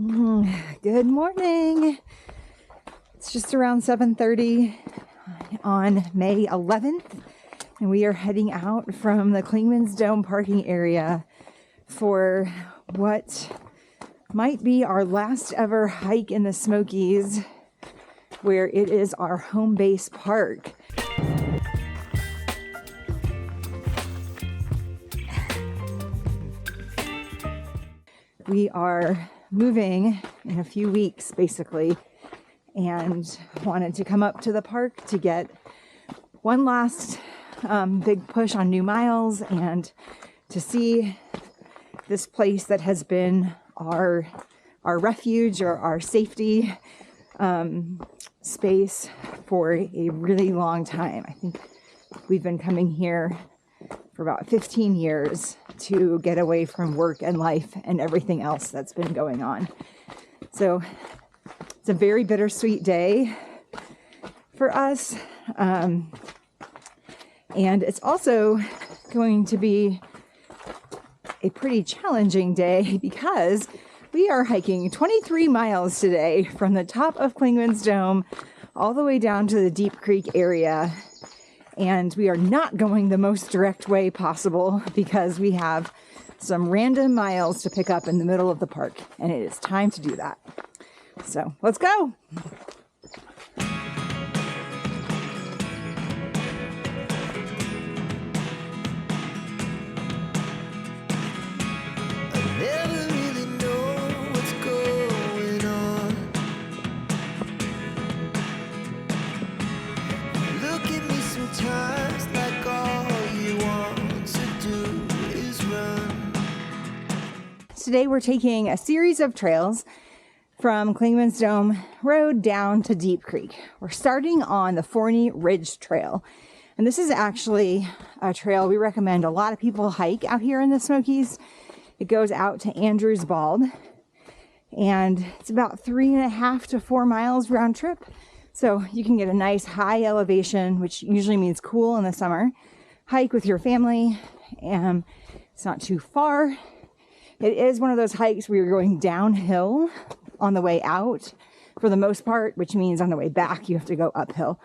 Good morning. It's just around 7:30 on May 11th, and we are heading out from the Clingman's Dome parking area for what might be our last ever hike in the Smokies, where it is our home base park. We are moving in a few weeks, basically, and wanted to come up to the park to get one last big push on new miles and to see this place that has been our refuge or our safety space for a really long time. I think we've been coming here for about 15 years to get away from work and life and everything else that's been going on. So it's a very bittersweet day for us. And it's also going to be a pretty challenging day because we are hiking 23 miles today from the top of Clingman's Dome all the way down to the Deep Creek area. And we are not going the most direct way possible because we have some random miles to pick up in the middle of the park, and it is time to do that. So let's go. Today we're taking a series of trails from Clingman's Dome Road down to Deep Creek. We're starting on the Forney Ridge Trail. And this is actually a trail we recommend a lot of people hike out here in the Smokies. It goes out to Andrews Bald. And it's about 3.5 to 4 miles round trip. So you can get a nice high elevation, which usually means cool in the summer. Hike with your family, and it's not too far. It is one of those hikes where you're going downhill on the way out for the most part, which means on the way back you have to go uphill.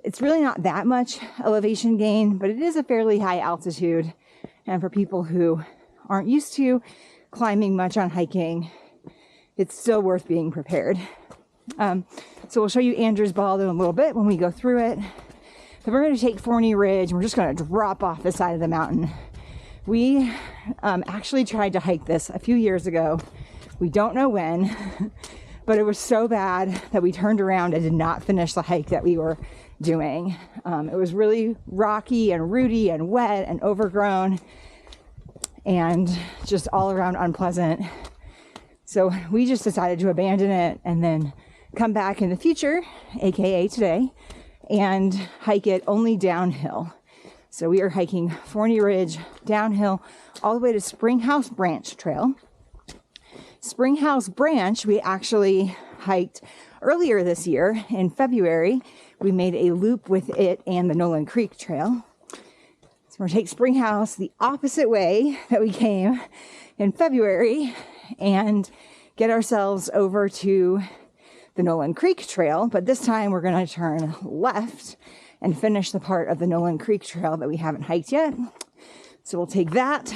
It's really not that much elevation gain, but it is a fairly high altitude. And for people who aren't used to climbing much on hiking, it's still worth being prepared. So we'll show you Andrews Bald in a little bit when we go through it. Then we're going to take Forney Ridge and we're just going to drop off the side of the mountain. We actually tried to hike this a few years ago. We don't know when, but it was so bad that we turned around and did not finish the hike that we were doing. It was really rocky and rooty and wet and overgrown and just all around unpleasant. So we just decided to abandon it and then come back in the future, aka today, and hike it only downhill. So we are hiking Forney Ridge downhill all the way to Springhouse Branch Trail. Springhouse Branch, we actually hiked earlier this year in February. We made a loop with it and the Nolan Creek Trail. So we're going to take Springhouse the opposite way that we came in February and get ourselves over to the Nolan Creek Trail. But this time we're going to turn left and finish the part of the Nolan Creek Trail that we haven't hiked yet. So we'll take that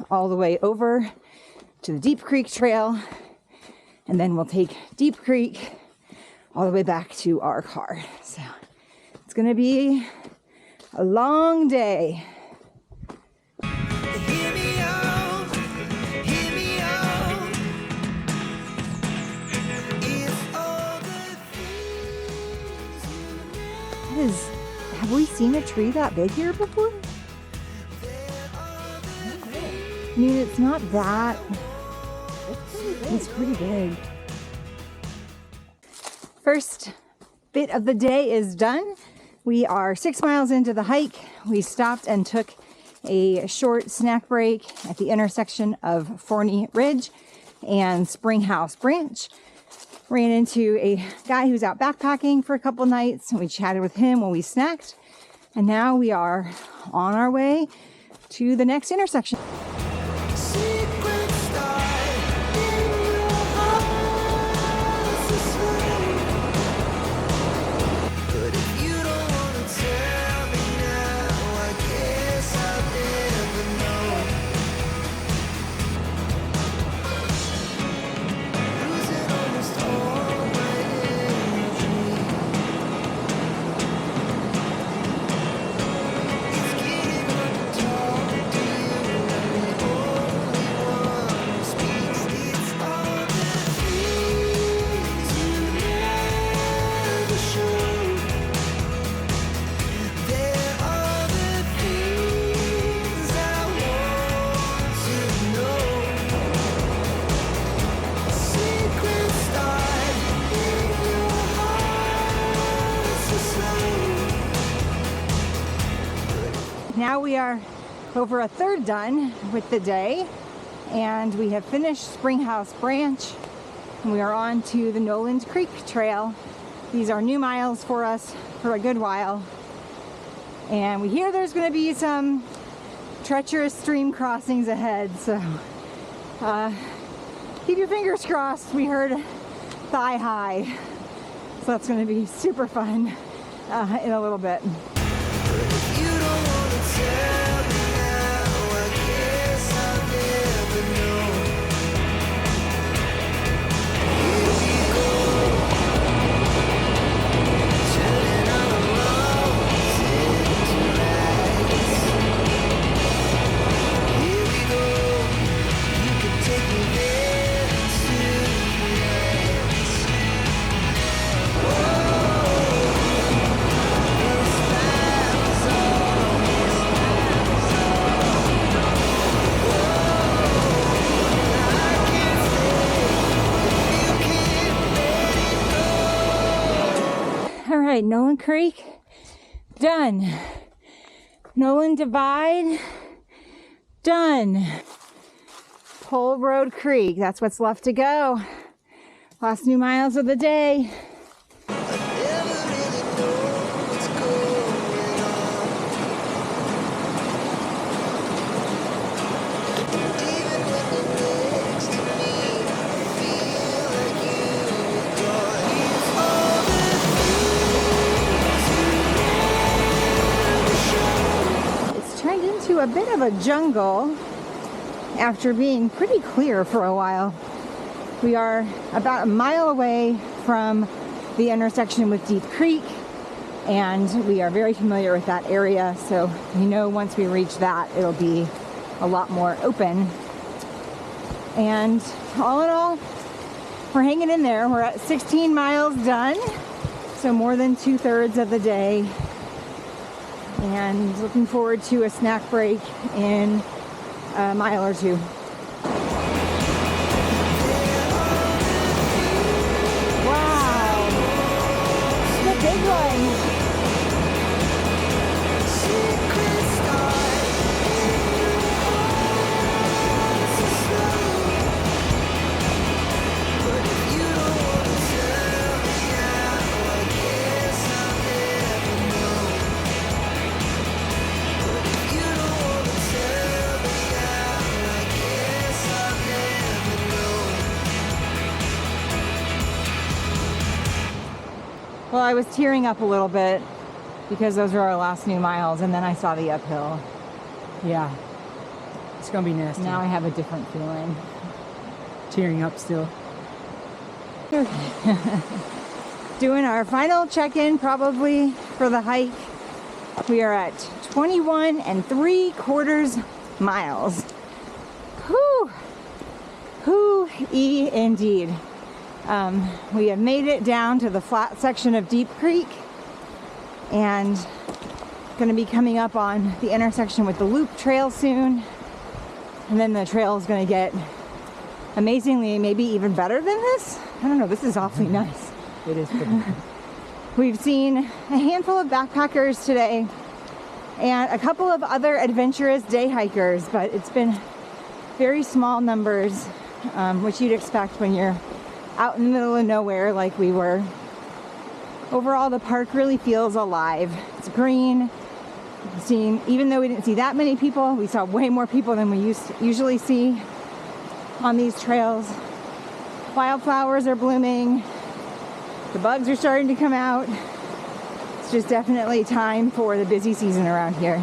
all the way over to the Deep Creek Trail, and then we'll take Deep Creek all the way back to our car. So it's gonna be a long day. Hear me out, hear me out. If all the things Have we seen a tree that big here before? I mean, it's not that. It's pretty big. First bit of the day is done. We are 6 miles into the hike. We stopped and took a short snack break at the intersection of Forney Ridge and Springhouse Branch. Ran into a guy who's out backpacking for a couple nights, and we chatted with him while we snacked. And now we are on our way to the next intersection. secret star in your heart. now we are over a third done with the day, and we have finished Springhouse Branch, and we are on to the Noland Creek Trail. These are new miles for us for a good while, and we hear there's going to be some treacherous stream crossings ahead, so keep your fingers crossed. We heard thigh high, so that's going to be super fun in a little bit. You don't wanna tell me now, I guess I'll never know. Here we go, turning on the wrongs into rights. Here we go, you can take me there tonight. All right, Noland Creek, done. Noland Divide, done. Pole Road Creek, that's what's left to go. Last new miles of the day. Never really know what's going on. Even when you're next to me, I feel like you're gone. All the things you never showed. It's turned into a bit of a jungle after being pretty clear for a while. We are about a mile away from the intersection with Deep Creek, and we are very familiar with that area, so we know once we reach that it'll be a lot more open. And all in all, we're hanging in there. We're at 16 miles done, so more than 2/3 of the day, and looking forward to a snack break in a mile or two. Wow, the big one. Secret stars in your heart, so slow. But if you don't wanna tell me now, I guess I'll never know. But if you don't wanna tell me now, I guess I'll never know. Well, I was tearing up a little bit because those were our last new miles, and then I saw the uphill. Yeah, it's gonna be nasty. Now I have a different feeling. Tearing up still. Doing our final check-in probably for the hike. We are at 21 3/4 miles. Whew. Whew-ee indeed. We have made it down to the flat section of Deep Creek, and going to be coming up on the intersection with the Loop Trail soon. And then the trail is going to get amazingly maybe even better than this. I don't know, this is awfully nice. It is pretty. We've seen a handful of backpackers today and a couple of other adventurous day hikers, but it's been very small numbers, which you'd expect when you're out in the middle of nowhere like we were. Overall, the park really feels alive. It's green. Even though we didn't see that many people, we saw way more people than we usually see on these trails. Wildflowers are blooming. The bugs are starting to come out. It's just definitely time for the busy season around here.